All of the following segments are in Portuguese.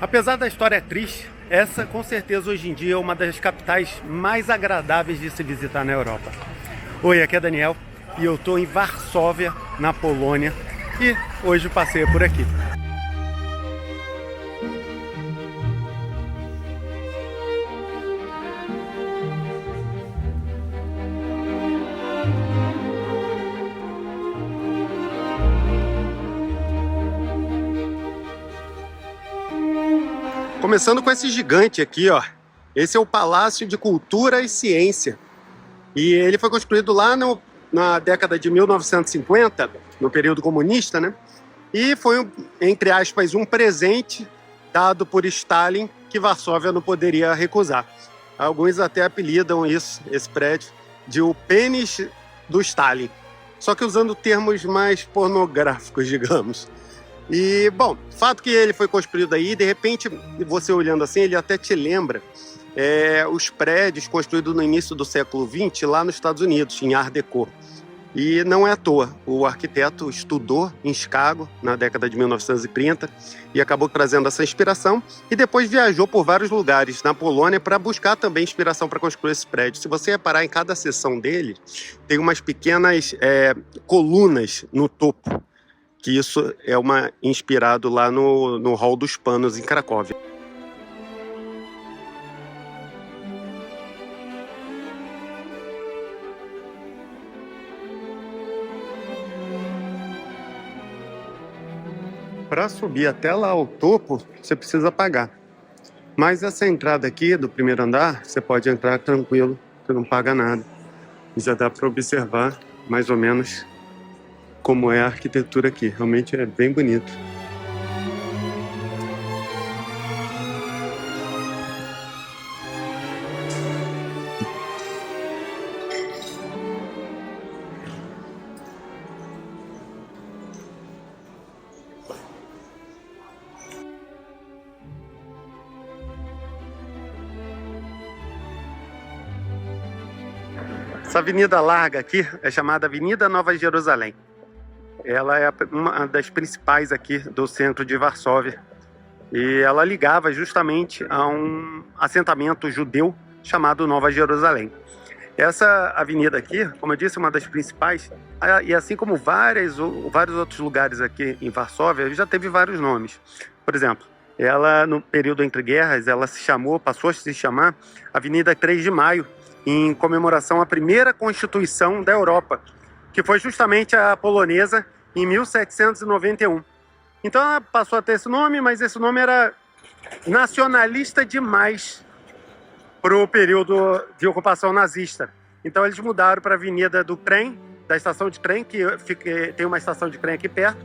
Apesar da história triste, essa com certeza hoje em dia é uma das capitais mais agradáveis de se visitar na Europa. Oi, aqui é Daniel e eu estou em Varsóvia, na Polônia, e hoje passei por aqui. Começando com esse gigante aqui, ó. Esse é o Palácio de Cultura e Ciência. E ele foi construído lá na década de 1950, no período comunista, né? E foi, entre aspas, um presente dado por Stalin que Varsóvia não poderia recusar. Alguns até apelidam esse prédio, de o pênis do Stalin. Só que usando termos mais pornográficos, digamos. E, bom, fato que ele foi construído aí, de repente, você olhando assim, ele até te lembra os prédios construídos no início do século XX lá nos Estados Unidos, em Art Deco. E não é à toa, o arquiteto estudou em Chicago na década de 1930 e acabou trazendo essa inspiração e depois viajou por vários lugares na Polônia para buscar também inspiração para construir esse prédio. Se você reparar, em cada seção dele, tem umas pequenas colunas no topo, que isso é inspirado lá no Hall dos Panos, em Cracóvia. Para subir até lá ao topo, você precisa pagar. Mas essa entrada aqui do primeiro andar, você pode entrar tranquilo, você não paga nada. E já dá para observar mais ou menos como é a arquitetura aqui. Realmente é bem bonito. Essa avenida larga aqui é chamada Avenida Nova Jerusalém. Ela é uma das principais aqui do centro de Varsóvia. E ela ligava justamente a um assentamento judeu chamado Nova Jerusalém. Essa avenida aqui, como eu disse, é uma das principais. E assim como vários outros lugares aqui em Varsóvia, já teve vários nomes. Por exemplo, ela no período entre guerras, ela passou a se chamar Avenida 3 de Maio, em comemoração à primeira Constituição da Europa, que foi justamente a polonesa em 1791. Então ela passou a ter esse nome, mas esse nome era nacionalista demais para o período de ocupação nazista. Então eles mudaram para a Avenida do Trem, da estação de trem, que tem uma estação de trem aqui perto.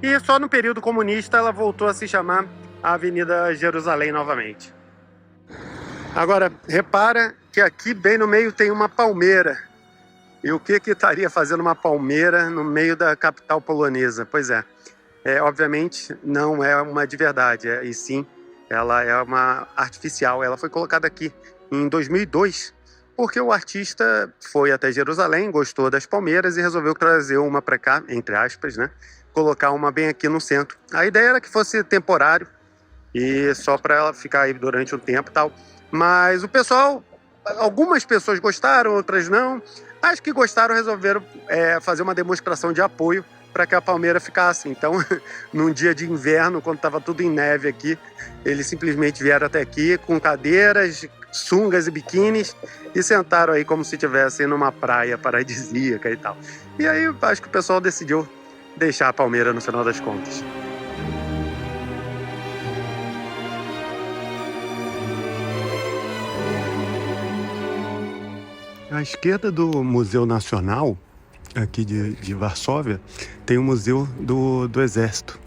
E só no período comunista ela voltou a se chamar a Avenida Jerusalém novamente. Agora, repara que aqui bem no meio tem uma palmeira. E o que estaria fazendo uma palmeira no meio da capital polonesa? Pois é, obviamente não é uma de verdade, e sim, ela é uma artificial. Ela foi colocada aqui em 2002, porque o artista foi até Jerusalém, gostou das palmeiras e resolveu trazer uma para cá, entre aspas, né? Colocar uma bem aqui no centro. A ideia era que fosse temporário e só para ela ficar aí durante um tempo e tal. Mas o pessoal, algumas pessoas gostaram, outras não. As que gostaram resolveram fazer uma demonstração de apoio para que a palmeira ficasse. Então, num dia de inverno, quando estava tudo em neve aqui, eles simplesmente vieram até aqui com cadeiras, sungas e biquínis e sentaram aí como se estivessem numa praia paradisíaca e tal. E aí, acho que o pessoal decidiu deixar a palmeira no final das contas. À esquerda do Museu Nacional, aqui de Varsóvia, tem o Museu do Exército.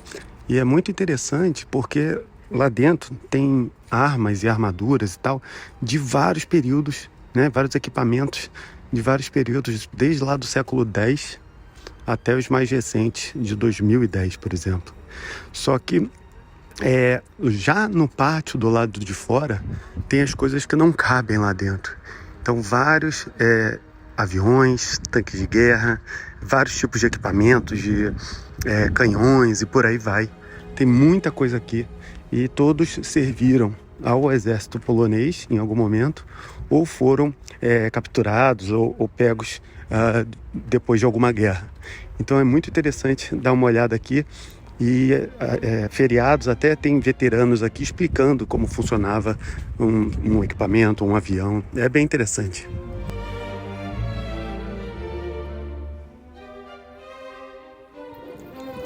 E é muito interessante porque lá dentro tem armas e armaduras e tal, de vários períodos, né? Vários equipamentos de vários períodos, desde lá do século X até os mais recentes, de 2010, por exemplo. Só que já no pátio do lado de fora, tem as coisas que não cabem lá dentro. Então, vários aviões, tanques de guerra, vários tipos de equipamentos, de canhões e por aí vai. Tem muita coisa aqui e todos serviram ao exército polonês em algum momento, ou foram capturados ou pegos depois de alguma guerra. Então é muito interessante dar uma olhada aqui, e feriados até tem veteranos aqui explicando como funcionava um equipamento, um avião. É bem interessante.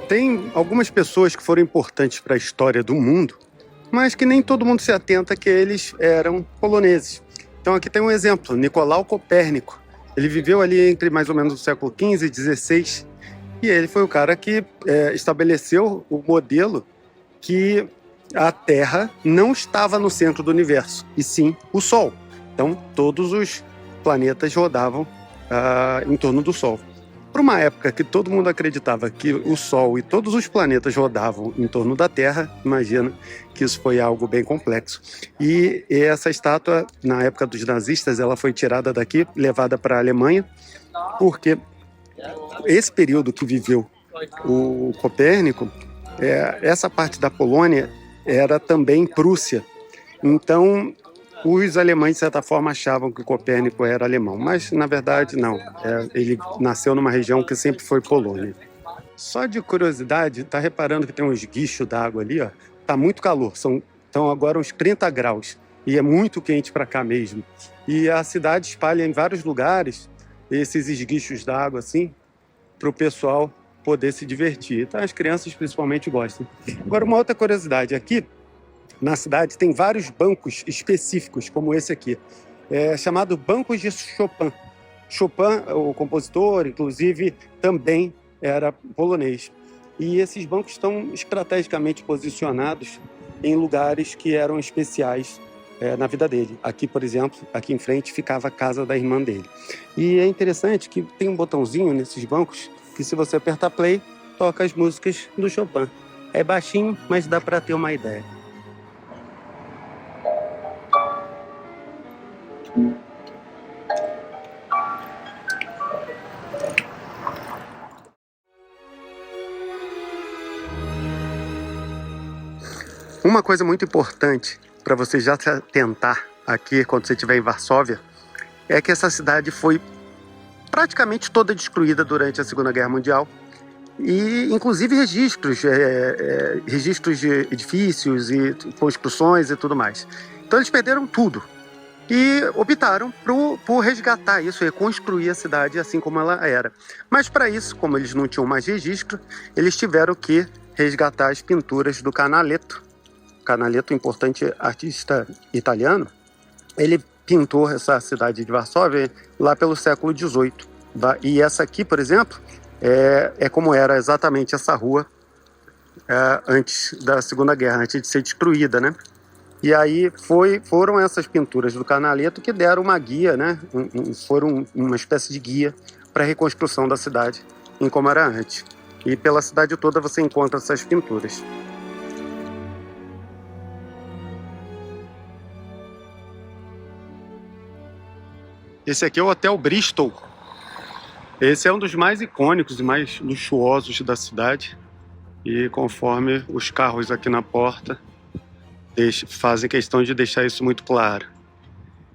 Tem algumas pessoas que foram importantes para a história do mundo, mas que nem todo mundo se atenta que eles eram poloneses. Então aqui tem um exemplo, Nicolau Copérnico. Ele viveu ali entre mais ou menos o século XV e XVI, e ele foi o cara que estabeleceu o modelo que a Terra não estava no centro do universo, e sim o Sol. Então todos os planetas rodavam em torno do Sol. Para uma época que todo mundo acreditava que o Sol e todos os planetas rodavam em torno da Terra, imagina que isso foi algo bem complexo. E essa estátua, na época dos nazistas, ela foi tirada daqui, levada para a Alemanha, porque esse período que viveu o Copérnico, essa parte da Polônia era também Prússia. Então, os alemães, de certa forma, achavam que o Copérnico era alemão, mas, na verdade, não. Ele nasceu numa região que sempre foi Polônia. Só de curiosidade, tá reparando que tem uns guichos d'água ali, ó? Tá muito calor, estão agora uns 30 graus, e é muito quente para cá mesmo. E a cidade espalha em vários lugares esses esguichos d'água, assim, para o pessoal poder se divertir. Então, as crianças, principalmente, gostam. Agora, uma outra curiosidade aqui, na cidade tem vários bancos específicos, como esse aqui, chamado Bancos de Chopin. Chopin, o compositor, inclusive, também era polonês. E esses bancos estão estrategicamente posicionados em lugares que eram especiais na vida dele. Aqui, por exemplo, aqui em frente ficava a casa da irmã dele. E é interessante que tem um botãozinho nesses bancos que, se você apertar play, toca as músicas do Chopin. É baixinho, mas dá para ter uma ideia. Uma coisa muito importante para você já se atentar aqui quando você estiver em Varsóvia é que essa cidade foi praticamente toda destruída durante a Segunda Guerra Mundial, e inclusive registros de edifícios e construções e tudo mais. Então eles perderam tudo e optaram por resgatar isso, reconstruir a cidade assim como ela era. Mas para isso, como eles não tinham mais registro, eles tiveram que resgatar as pinturas do Canaletto. Canaletto, importante artista italiano, ele pintou essa cidade de Varsóvia lá pelo século XVIII. E essa aqui, por exemplo, é como era exatamente essa rua antes da Segunda Guerra, antes de ser destruída, né? E aí foram essas pinturas do Canaletto que deram uma guia, né? Foram uma espécie de guia para a reconstrução da cidade em como era antes. E pela cidade toda você encontra essas pinturas. Esse aqui é o Hotel Bristol. Esse é um dos mais icônicos e mais luxuosos da cidade. E conforme os carros aqui na porta fazem questão de deixar isso muito claro.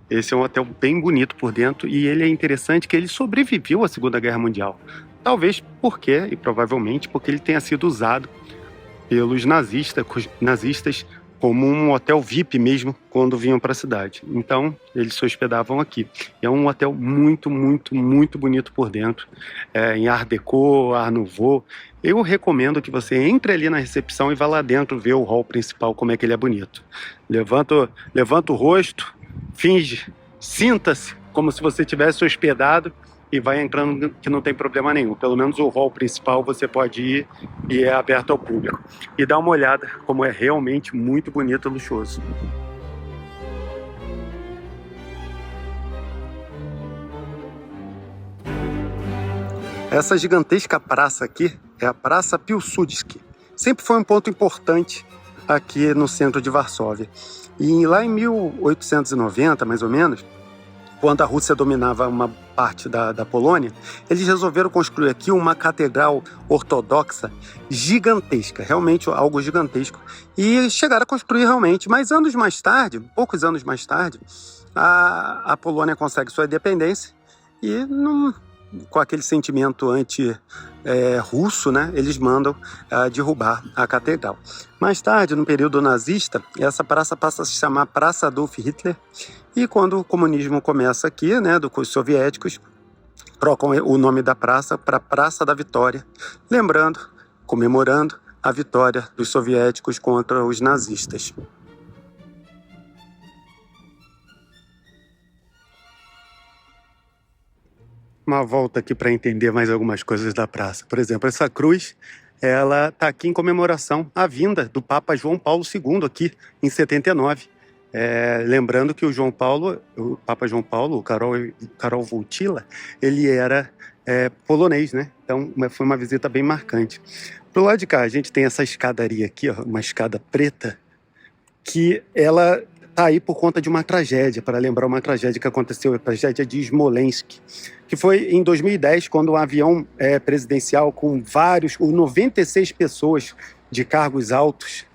Esse é um hotel bem bonito por dentro, e ele é interessante que ele sobreviveu à Segunda Guerra Mundial. Talvez porque, e provavelmente porque ele tenha sido usado pelos nazistas como um hotel VIP mesmo, quando vinham para a cidade. Então, eles se hospedavam aqui. É um hotel muito, muito, muito bonito por dentro, em Art Deco, Art Nouveau. Eu recomendo que você entre ali na recepção e vá lá dentro ver o hall principal, como é que ele é bonito. Levanta o rosto, finge, sinta-se como se você tivesse hospedado e vai entrando, que não tem problema nenhum. Pelo menos o hall principal você pode ir e é aberto ao público. E dá uma olhada como é realmente muito bonito e luxuoso. Essa gigantesca praça aqui é a Praça Piłsudski. Sempre foi um ponto importante aqui no centro de Varsóvia. E lá em 1890, mais ou menos, quando a Rússia dominava uma parte da Polônia, eles resolveram construir aqui uma catedral ortodoxa gigantesca, realmente algo gigantesco. E chegaram a construir realmente, mas anos mais tarde, poucos anos mais tarde, a Polônia consegue sua independência e com aquele sentimento anti-russo, né, eles mandam derrubar a catedral. Mais tarde, no período nazista, essa praça passa a se chamar Praça Adolf Hitler, e quando o comunismo começa aqui, né, dos soviéticos, trocam o nome da praça para Praça da Vitória, lembrando, comemorando a vitória dos soviéticos contra os nazistas. Uma volta aqui para entender mais algumas coisas da praça. Por exemplo, essa cruz, ela está aqui em comemoração à vinda do Papa João Paulo II aqui em 79. Lembrando que o Papa João Paulo, o Karol Wojtyła, ele era polonês, né? Então foi uma visita bem marcante. Pro lado de cá a gente tem essa escadaria aqui, ó, uma escada preta, que ela está aí por conta de uma tragédia, para lembrar uma tragédia que aconteceu, a tragédia de Smolensk, que foi em 2010, quando um avião presidencial com 96 pessoas de cargos altos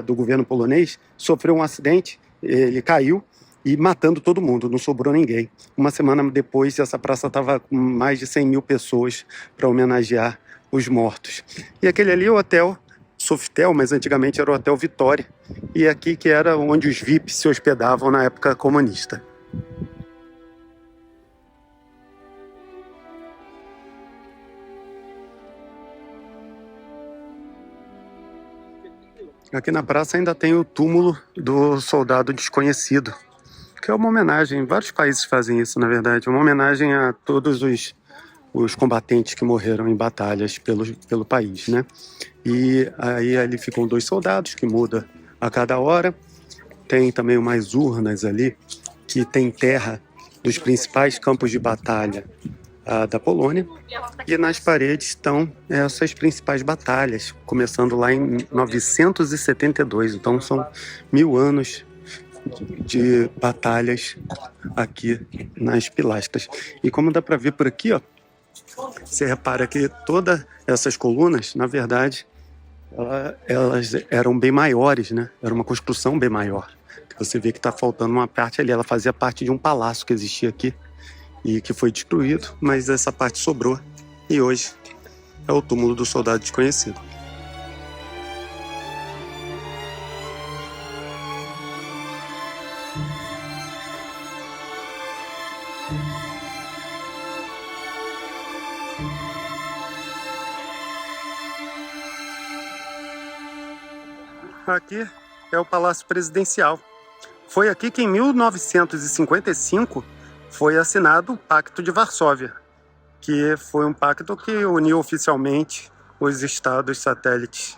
do governo polonês sofreu um acidente, ele caiu e matando todo mundo, não sobrou ninguém. Uma semana depois, essa praça estava com mais de 100 mil pessoas para homenagear os mortos. E aquele ali é o Hotel Sofitel, mas antigamente era o Hotel Vitória, e aqui que era onde os VIPs se hospedavam na época comunista. Aqui na praça ainda tem o túmulo do soldado desconhecido, que é uma homenagem, vários países fazem isso, na verdade, uma homenagem a todos os combatentes que morreram em batalhas pelo país, né? E aí ali ficam 2 soldados que mudam a cada hora. Tem também umas urnas ali que tem terra dos principais campos de batalha da Polônia. E nas paredes estão essas principais batalhas, começando lá em 972. Então são 1000 anos de batalhas aqui nas pilastras. E como dá para ver por aqui, ó, você repara que todas essas colunas, na verdade, elas eram bem maiores, né? Era uma construção bem maior. Você vê que está faltando uma parte ali. Ela fazia parte de um palácio que existia aqui e que foi destruído, mas essa parte sobrou e hoje é o túmulo do soldado desconhecido. Aqui é o Palácio Presidencial. Foi aqui que em 1955 foi assinado o Pacto de Varsóvia, que foi um pacto que uniu oficialmente os estados satélites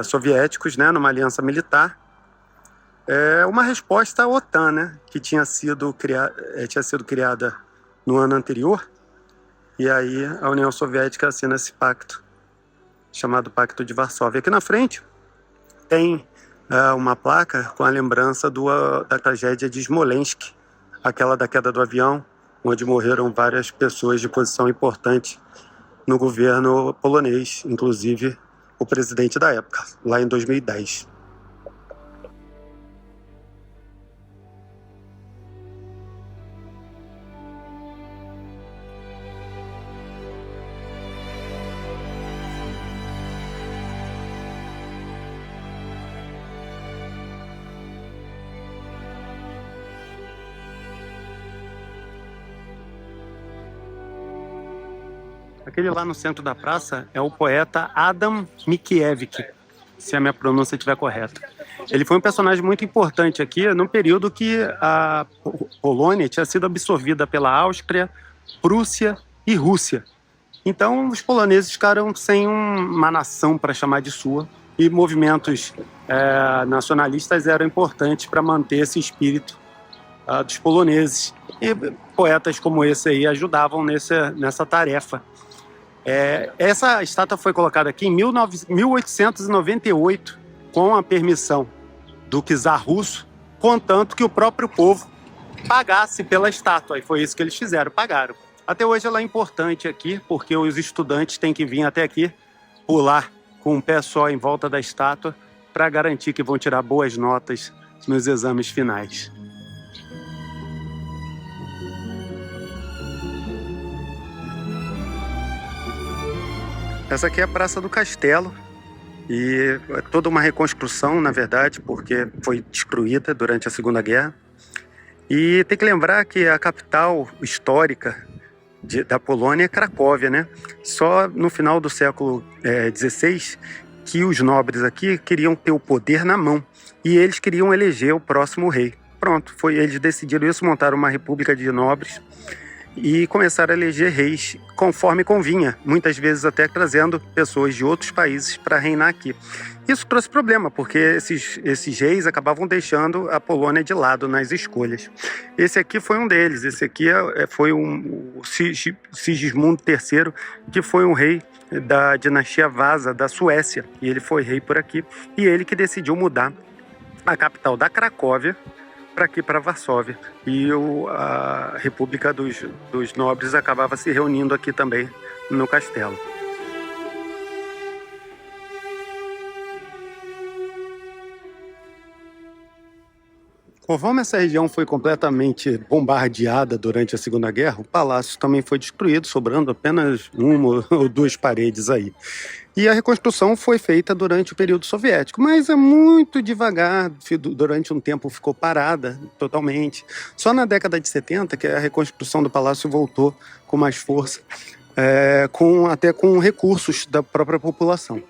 soviéticos, né, numa aliança militar. É uma resposta à OTAN, né, que tinha sido criada no ano anterior, e aí a União Soviética assina esse pacto, chamado Pacto de Varsóvia. Aqui na frente tem uma placa com a lembrança da tragédia de Smolensk, aquela da queda do avião, onde morreram várias pessoas de posição importante no governo polonês, inclusive o presidente da época, lá em 2010. Aquele lá no centro da praça é o poeta Adam Mickiewicz, se a minha pronúncia estiver correta. Ele foi um personagem muito importante aqui no período que a Polônia tinha sido absorvida pela Áustria, Prússia e Rússia. Então os poloneses ficaram sem uma nação para chamar de sua, e movimentos nacionalistas eram importantes para manter esse espírito dos poloneses. E poetas como esse aí ajudavam nessa tarefa. Essa estátua foi colocada aqui em 1898 com a permissão do czar russo, contanto que o próprio povo pagasse pela estátua, e foi isso que eles fizeram, pagaram. Até hoje ela é importante aqui, porque os estudantes têm que vir até aqui, pular com um pé só em volta da estátua, para garantir que vão tirar boas notas nos exames finais. Essa aqui é a Praça do Castelo, e é toda uma reconstrução, na verdade, porque foi destruída durante a Segunda Guerra. E tem que lembrar que a capital histórica da Polônia é Cracóvia, né? Só no final do século XVI que os nobres aqui queriam ter o poder na mão e eles queriam eleger o próximo rei. Pronto, eles decidiram isso, montaram uma república de nobres e começaram a eleger reis conforme convinha, muitas vezes até trazendo pessoas de outros países para reinar aqui. Isso trouxe problema, porque esses reis acabavam deixando a Polônia de lado nas escolhas. Esse aqui foi um deles, esse aqui foi o Sigismundo III, que foi um rei da dinastia Vasa, da Suécia, e ele foi rei por aqui, e ele que decidiu mudar a capital da Cracóvia para aqui, para Varsóvia, e a República dos Nobres acabava se reunindo aqui também no castelo. Conforme essa região foi completamente bombardeada durante a Segunda Guerra, o palácio também foi destruído, sobrando apenas uma ou duas paredes aí. E a reconstrução foi feita durante o período soviético, mas é muito devagar, durante um tempo ficou parada totalmente. Só na década de 70 que a reconstrução do palácio voltou com mais força, até com recursos da própria população.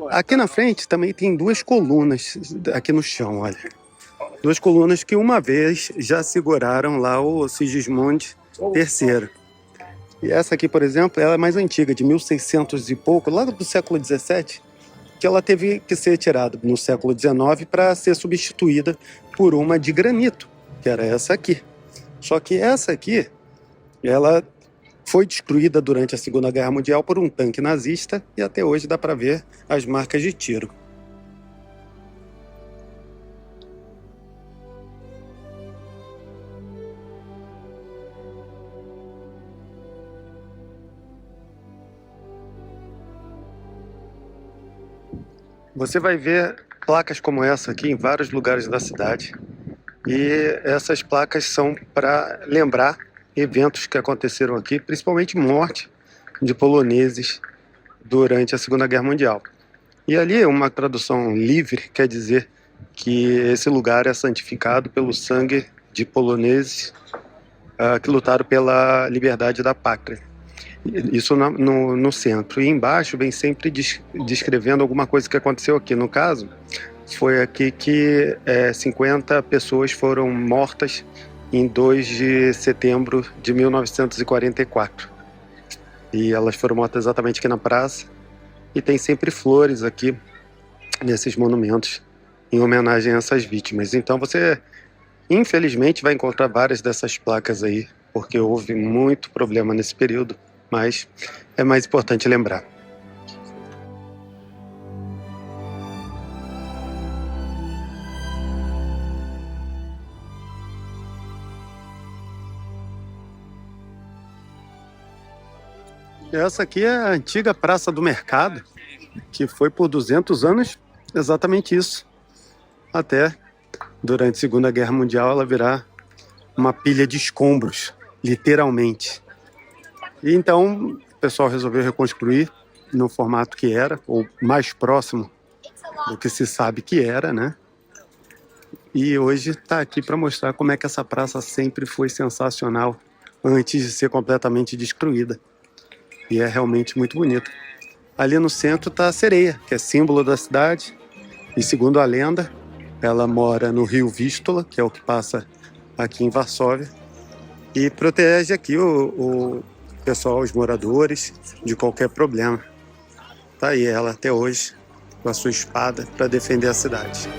Aqui na frente também tem duas colunas aqui no chão, olha. Duas colunas que uma vez já seguraram lá o Sigismund III. E essa aqui, por exemplo, ela é mais antiga, de 1600 e pouco, lá do século XVII, que ela teve que ser tirada no século XIX para ser substituída por uma de granito, que era essa aqui. Só que essa aqui, ela foi destruída durante a Segunda Guerra Mundial por um tanque nazista e até hoje dá para ver as marcas de tiro. Você vai ver placas como essa aqui em vários lugares da cidade. E essas placas são para lembrar eventos que aconteceram aqui, principalmente morte de poloneses durante a Segunda Guerra Mundial. E ali uma tradução livre quer dizer que esse lugar é santificado pelo sangue de poloneses que lutaram pela liberdade da pátria. Isso no centro. E embaixo vem sempre descrevendo alguma coisa que aconteceu aqui. No caso, foi aqui que 50 pessoas foram mortas em 2 de setembro de 1944. E elas foram mortas exatamente aqui na praça. E tem sempre flores aqui nesses monumentos em homenagem a essas vítimas. Então você, infelizmente, vai encontrar várias dessas placas aí, porque houve muito problema nesse período. Mas é mais importante lembrar. Essa aqui é a antiga Praça do Mercado, que foi por 200 anos exatamente isso. Até durante a Segunda Guerra Mundial ela virar uma pilha de escombros, literalmente. E então o pessoal resolveu reconstruir no formato que era, ou mais próximo do que se sabe que era, né? E hoje está aqui para mostrar como é que essa praça sempre foi sensacional antes de ser completamente destruída. E é realmente muito bonito. Ali no centro está a sereia, que é símbolo da cidade. E segundo a lenda, ela mora no rio Vístula, que é o que passa aqui em Varsóvia, e protege aqui o pessoal, os moradores, de qualquer problema. Tá aí ela até hoje, com a sua espada, para defender a cidade.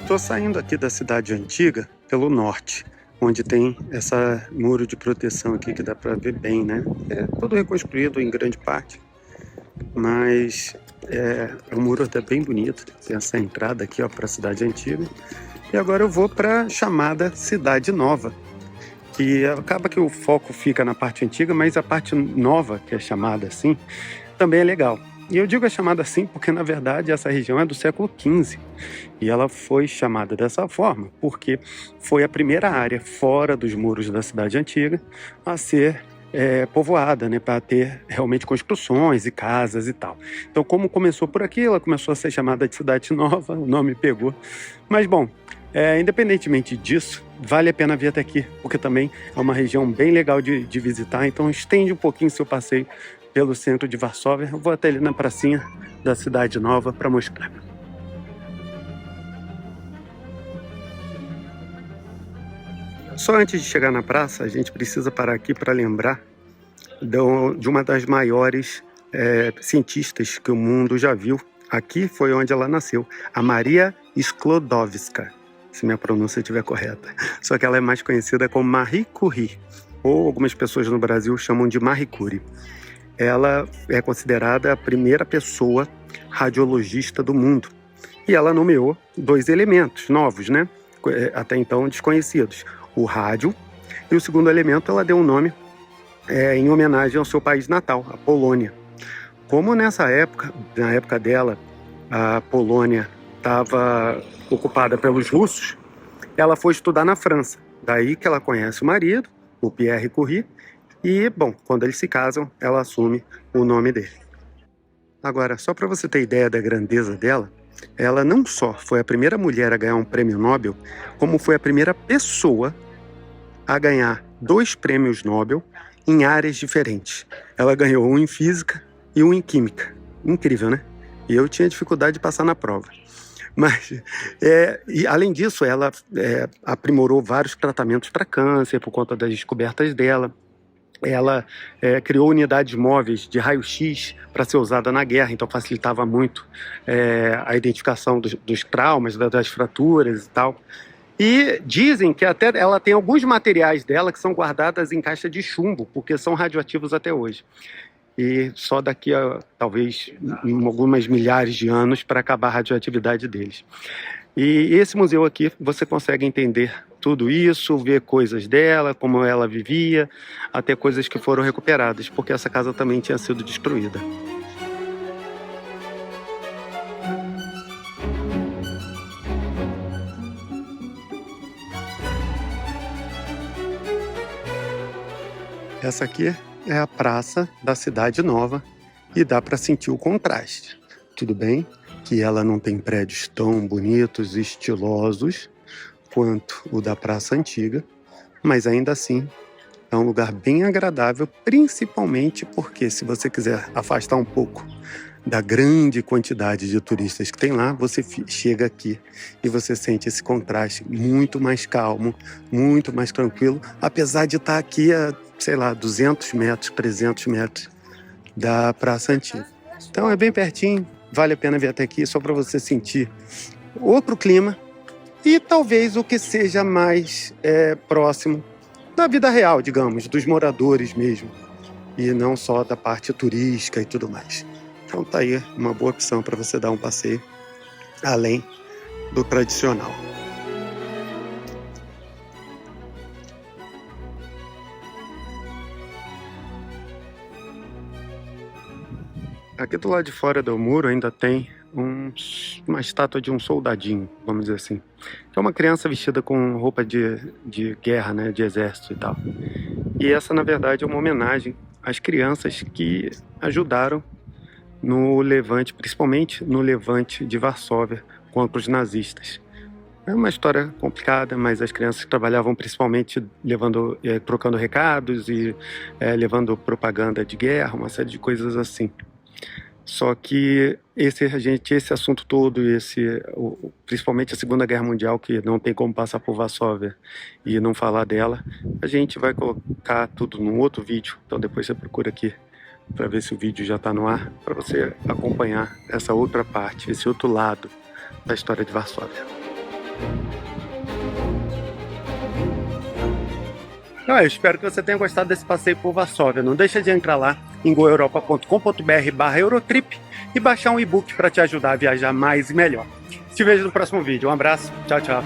Estou saindo aqui da cidade antiga pelo norte, onde tem essa muro de proteção aqui que dá para ver bem, né? É todo reconstruído em grande parte, mas O muro até bem bonito, tem essa entrada aqui para a cidade antiga. E agora eu vou para a chamada Cidade Nova, que acaba que o foco fica na parte antiga, mas a parte nova, que é chamada assim, também é legal. E eu digo é chamada assim porque, na verdade, essa região é do século XV. E ela foi chamada dessa forma porque foi a primeira área fora dos muros da cidade antiga a ser povoada, né, para ter realmente construções e casas e tal. Então, como começou por aqui, ela começou a ser chamada de Cidade Nova, o nome pegou. Mas, bom, independentemente disso, vale a pena vir até aqui, porque também é uma região bem legal de visitar, então estende um pouquinho seu passeio pelo centro de Varsóvia. Eu vou até ali na pracinha da Cidade Nova para mostrar. Só antes de chegar na praça, a gente precisa parar aqui para lembrar de uma das maiores cientistas que o mundo já viu. Aqui foi onde ela nasceu, a Maria Sklodowska, se minha pronúncia estiver correta. Só que ela é mais conhecida como Marie Curie, ou algumas pessoas no Brasil chamam de Marie Curie. Ela é considerada a primeira pessoa radiologista do mundo. E ela nomeou 2 elementos novos, né? Até então desconhecidos. O rádio, e o segundo elemento ela deu um nome em homenagem ao seu país natal, a Polônia. Como nessa época, na época dela, a Polônia estava ocupada pelos russos, ela foi estudar na França. Daí que ela conhece o marido, o Pierre Curie, e, bom, quando eles se casam, ela assume o nome dele. Agora, só para você ter ideia da grandeza dela, ela não só foi a primeira mulher a ganhar um prêmio Nobel, como foi a primeira pessoa a ganhar 2 prêmios Nobel em áreas diferentes. Ela ganhou um em física e um em química. Incrível, né? E eu tinha dificuldade de passar na prova. Mas, e além disso, ela aprimorou vários tratamentos para câncer por conta das descobertas dela. Ela criou unidades móveis de raio-x para ser usada na guerra, então facilitava muito a identificação dos traumas, das fraturas e tal. E dizem que até ela tem alguns materiais dela que são guardados em caixa de chumbo, porque são radioativos até hoje. E só daqui a, talvez, algumas milhares de anos para acabar a radioatividade deles. E esse museu aqui, você consegue entender tudo isso, ver coisas dela, como ela vivia, até coisas que foram recuperadas, porque essa casa também tinha sido destruída. Essa aqui é a praça da Cidade Nova e dá para sentir o contraste. Tudo bem que ela não tem prédios tão bonitos e estilosos quanto o da Praça Antiga, mas ainda assim é um lugar bem agradável, principalmente porque se você quiser afastar um pouco da grande quantidade de turistas que tem lá, você chega aqui e você sente esse contraste muito mais calmo, muito mais tranquilo, apesar de estar aqui a, sei lá, 200 metros, 300 metros da Praça Antiga. Então é bem pertinho, vale a pena vir até aqui só para você sentir outro clima e talvez o que seja mais próximo da vida real, digamos, dos moradores mesmo, e não só da parte turística e tudo mais. Então tá aí uma boa opção para você dar um passeio além do tradicional. Aqui do lado de fora do muro ainda tem uma estátua de um soldadinho, vamos dizer assim. Que é uma criança vestida com roupa de guerra, né, de exército e tal. E essa, na verdade, é uma homenagem às crianças que ajudaram no levante, principalmente no levante de Varsóvia contra os nazistas. É uma história complicada, mas as crianças trabalhavam principalmente trocando recados e levando propaganda de guerra, uma série de coisas assim. Só que esse assunto todo, principalmente a Segunda Guerra Mundial, que não tem como passar por Varsóvia e não falar dela, a gente vai colocar tudo num outro vídeo. Então depois você procura aqui para ver se o vídeo já está no ar, para você acompanhar essa outra parte, esse outro lado da história de Varsóvia. Eu espero que você tenha gostado desse passeio por Varsóvia. Não deixa de entrar lá em goeuropa.com.br/Eurotrip e baixar um e-book para te ajudar a viajar mais e melhor. Te vejo no próximo vídeo. Um abraço. Tchau, tchau.